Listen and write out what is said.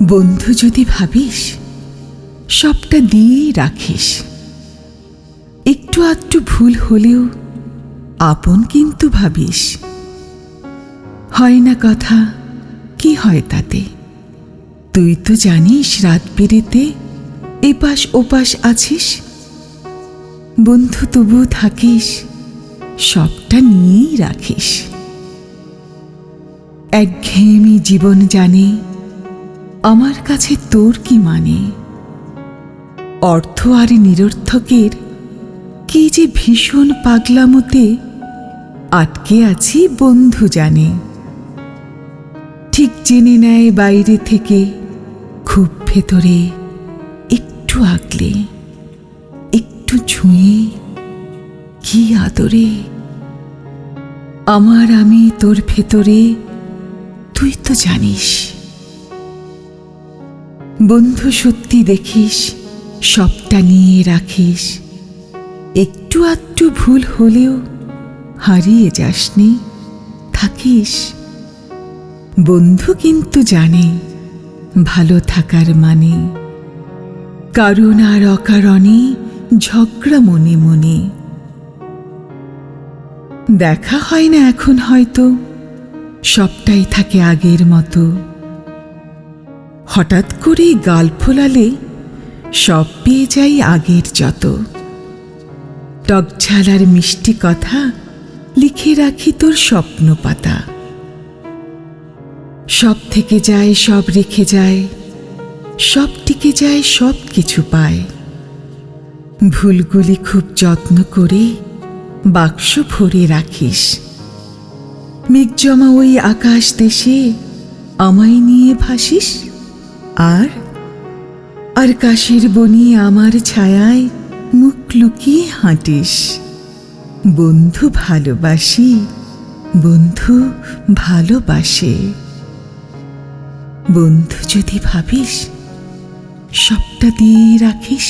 বন্ধু যদি ভাবিস সবটা দিয়েই রাখিস, একটু আধটু ভুল হলেও আপন কিন্তু ভাবিস। হয় না কথা, কি হয় তাতে? তুই তো জানিস রাত বিরেতে এপাশ ওপাশ আছিস। বন্ধু তবু থাকিস, সবটা নিয়েই রাখিস। একঘেয়েমি জীবন জানে আমার কাছে তোর কি মানে। অর্থ আর নিরর্থকের কি যে ভীষণ পাগলামোতে আটকে আছি বন্ধু জানে। ঠিক জেনে নেয় বাইরে থেকে, খুব ভেতরে একটু আগলে, একটু ছুঁয়ে, কি আদরে। আমার আমি তোর ভেতরে, তুই তো জানিস। বন্ধু সত্যি দেখিস, সবটা নিয়ে রাখিস। একটু আধটু ভুল হলেও হারিয়ে যাসনি, থাকিস। বন্ধু কিন্তু জানে ভালো থাকার মানে, কারণ আর অকারণে ঝগড়া মনে মনে। দেখা হয় না এখন হয়তো, সবটাই থাকে আগের মতো। হঠাৎ করে গাল ফোলালে সব পেয়ে যাই আগের যত। টকঝাল আর মিষ্টি কথা লিখে রাখি তোর স্বপ্ন পাতা। সব থেকে যায়, সব রেখে যায়, সব টিকে যায়, সব কিছু পায়। ভুলগুলি খুব যত্ন করে বাক্স ভরে রাখিস। মেঘ জমা ওই আকাশ দেশে আমায় নিয়ে ভাসিস। আর আর কাশের বনি আমার ছায়ায় মুখ লুকিয়ে হাঁটিস। বন্ধু ভালোবাসি, বন্ধু ভালোবাসে। বন্ধু যদি ভাবিস সবটা দিয়ে রাখিস।